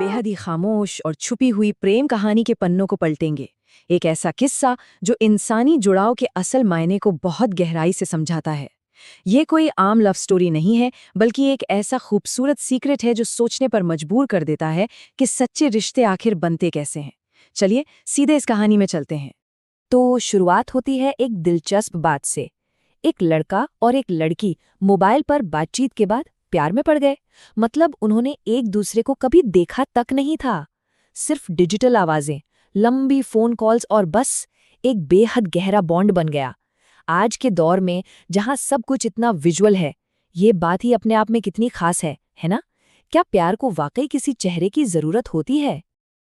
बेहद ही खामोश और छुपी हुई प्रेम कहानी के पन्नों को पलटेंगे। एक ऐसा किस्सा जो इंसानी जुड़ाव के असल मायने को बहुत गहराई से समझाता है। ये कोई आम लव स्टोरी नहीं है, बल्कि एक ऐसा खूबसूरत सीक्रेट है जो सोचने पर मजबूर कर देता है कि सच्चे रिश्ते आखिर बनते कैसे हैं। चलिए सीधे इस कहानी में चलते हैं। तो शुरुआत होती है एक दिलचस्प बात से। एक लड़का और एक लड़की मोबाइल पर बातचीत के बाद प्यार में पड़ गए। मतलब उन्होंने एक दूसरे को कभी देखा तक नहीं था। सिर्फ डिजिटल आवाजें, लंबी फोन कॉल्स और बस एक बेहद गहरा बॉन्ड बन गया। आज के दौर में जहां सब कुछ इतना विजुअल है, ये बात ही अपने आप में कितनी खास है ना? क्या प्यार को वाकई किसी चेहरे की जरूरत होती है?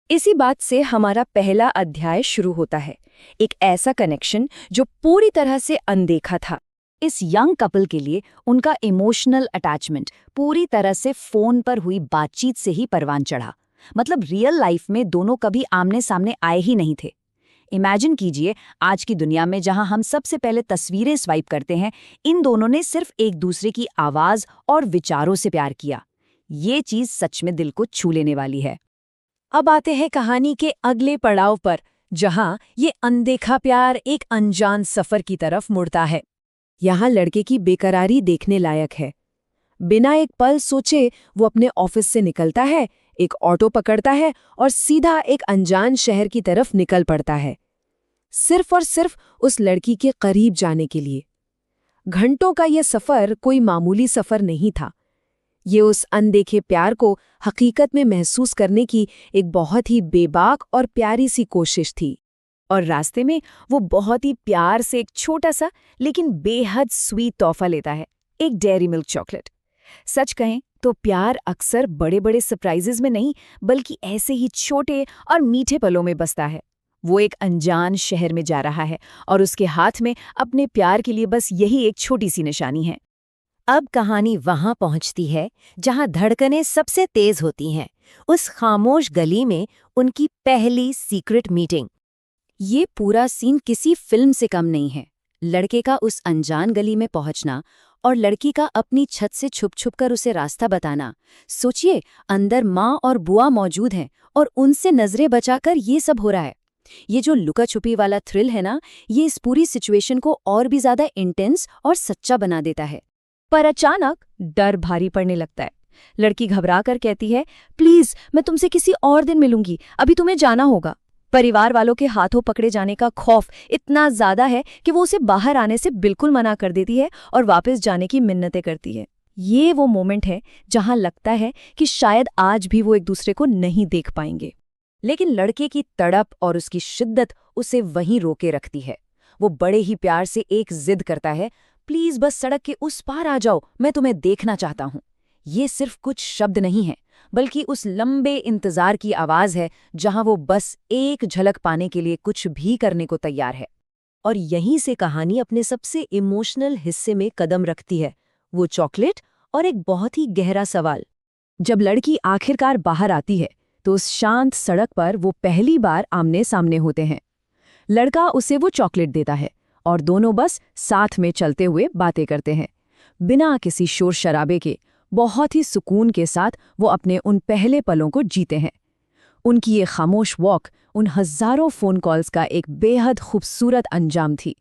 इसी बात से हमारा पहला अध्याय शुरू होता है। एक ऐसा कनेक्शन जो पूरी तरह से अनदेखा था। इस यंग कपल के लिए उनका इमोशनल अटैचमेंट पूरी तरह से फोन पर हुई बातचीत से ही परवान चढ़ा। मतलब रियल लाइफ में दोनों कभी आमने सामने आए ही नहीं थे। इमेजिन कीजिए, आज की दुनिया में जहां हम सबसे पहले तस्वीरें स्वाइप करते हैं, इन दोनों ने सिर्फ एक दूसरे की आवाज और विचारों से प्यार किया। ये चीज सच में दिल को छू लेने वाली है। अब आते हैं कहानी के अगले पड़ाव पर, जहां ये अनदेखा प्यार एक अनजान सफर की तरफ मुड़ता है। यहाँ लड़के की बेकरारी देखने लायक है। बिना एक पल सोचे वो अपने ऑफिस से निकलता है, एक ऑटो पकड़ता है और सीधा एक अनजान शहर की तरफ निकल पड़ता है, सिर्फ और सिर्फ उस लड़की के करीब जाने के लिए। घंटों का यह सफर कोई मामूली सफर नहीं था। ये उस अनदेखे प्यार को हकीकत में महसूस करने की एक बहुत ही बेबाक और प्यारी सी कोशिश थी। और रास्ते में वो बहुत ही प्यार से एक छोटा सा लेकिन बेहद स्वीट तोहफा लेता है, एक डेयरी मिल्क चॉकलेट। सच कहें तो प्यार अक्सर बड़े बड़े सरप्राइजेज में नहीं, बल्कि ऐसे ही छोटे और मीठे पलों में बसता है। वो एक अनजान शहर में जा रहा है और उसके हाथ में अपने प्यार के लिए बस यही एक छोटी सी निशानी है। अब कहानी वहां पहुंचती है जहां धड़कनें सबसे तेज होती हैं, उस खामोश गली में उनकी पहली सीक्रेट मीटिंग। ये पूरा सीन किसी फिल्म से कम नहीं है। लड़के का उस अनजान गली में पहुंचना और लड़की का अपनी छत से छुप छुप कर उसे रास्ता बताना। सोचिए, अंदर माँ और बुआ मौजूद हैं और उनसे नजरें बचाकर ये सब हो रहा है। ये जो लुका छुपी वाला थ्रिल है ना, ये इस पूरी सिचुएशन को और भी ज्यादा इंटेंस और सच्चा बना देता है। पर अचानक डर भारी पड़ने लगता है। लड़की घबरा कर कहती है, प्लीज मैं तुमसे किसी और दिन मिलूंगी, अभी तुम्हें जाना होगा। परिवार वालों के हाथों पकड़े जाने का खौफ इतना ज्यादा है कि वो उसे बाहर आने से बिल्कुल मना कर देती है और वापस जाने की मिन्नतें करती है। ये वो मोमेंट है जहां लगता है कि शायद आज भी वो एक दूसरे को नहीं देख पाएंगे। लेकिन लड़के की तड़प और उसकी शिद्दत उसे वहीं रोके रखती है। वो बड़े ही प्यार से एक जिद करता है, प्लीज बस सड़क के उस पार आ जाओ, मैं तुम्हें देखना चाहता हूं। ये सिर्फ कुछ शब्द नहीं है, बल्कि उस लंबे इंतजार की आवाज है जहां वो बस एक झलक पाने के लिए कुछ भी करने को तैयार है। और यहीं से कहानी अपने सबसे इमोशनल हिस्से में कदम रखती है, वो चॉकलेट और एक बहुत ही गहरा सवाल। जब लड़की आखिरकार बाहर आती है तो उस शांत सड़क पर वो पहली बार आमने सामने होते हैं। लड़का उसे वो चॉकलेट देता है और दोनों बस साथ में चलते हुए बातें करते हैं, बिना किसी शोर शराबे के। बहुत ही सुकून के साथ वो अपने उन पहले पलों को जीते हैं। उनकी ये खामोश वॉक उन हजारों फोन कॉल्स का एक बेहद खूबसूरत अंजाम थी।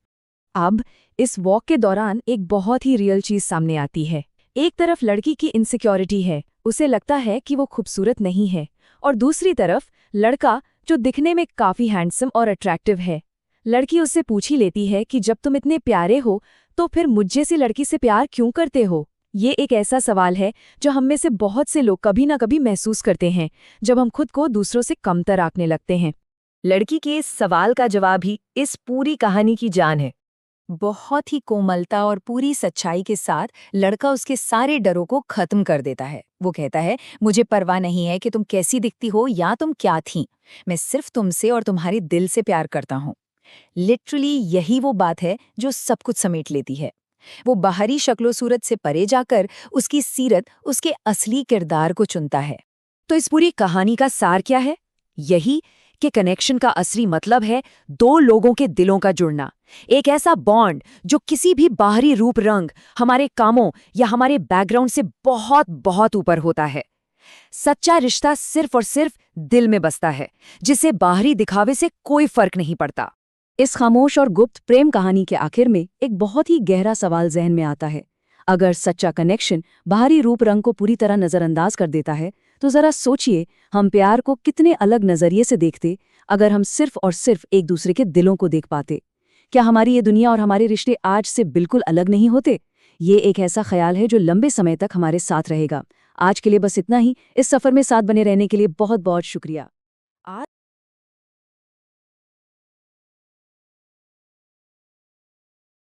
अब इस वॉक के दौरान एक बहुत ही रियल चीज सामने आती है। एक तरफ लड़की की इनसिक्योरिटी है, उसे लगता है कि वो खूबसूरत नहीं है, और दूसरी तरफ लड़का जो दिखने में काफी हैंडसम और अट्रैक्टिव है। लड़की उससे पूछ ही लेती है कि जब तुम इतने प्यारे हो तो फिर मुझ जैसी लड़की से प्यार क्यों करते हो। ये एक ऐसा सवाल है जो हम में से बहुत से लोग कभी ना कभी महसूस करते हैं जब हम खुद को दूसरों से कमतर आंकने लगते हैं। लड़की के इस सवाल का जवाब ही इस पूरी कहानी की जान है। बहुत ही कोमलता और पूरी सच्चाई के साथ लड़का उसके सारे डरों को खत्म कर देता है। वो कहता है, मुझे परवाह नहीं है कि तुम कैसी दिखती हो या तुम क्या थी, मैं सिर्फ तुमसे और तुम्हारे दिल से प्यार करता हूँ। लिटरली यही वो बात है जो सब कुछ समेट लेती है। वो बाहरी शक्लो सूरत से परे जाकर उसकी सीरत, उसके असली किरदार को चुनता है। तो इस पूरी कहानी का सार क्या है? यही कि कनेक्शन का असली मतलब है दो लोगों के दिलों का जुड़ना। एक ऐसा बॉन्ड जो किसी भी बाहरी रूप रंग, हमारे कामों या हमारे बैकग्राउंड से बहुत बहुत ऊपर होता है। सच्चा रिश्ता सिर्फ और सिर्फ दिल में बसता है, जिसे बाहरी दिखावे से कोई फर्क नहीं पड़ता। इस खामोश और गुप्त प्रेम कहानी के आखिर में एक बहुत ही गहरा सवाल जहन में आता है। अगर सच्चा कनेक्शन बाहरी रूप रंग को पूरी तरह नजरअंदाज कर देता है, तो जरा सोचिए हम प्यार को कितने अलग नजरिए से देखते अगर हम सिर्फ और सिर्फ एक दूसरे के दिलों को देख पाते। क्या हमारी ये दुनिया और हमारे रिश्ते आज से बिल्कुल अलग नहीं होते? ये एक ऐसा ख्याल है जो लंबे समय तक हमारे साथ रहेगा। आज के लिए बस इतना ही। इस सफर में साथ बने रहने के लिए बहुत बहुत शुक्रिया।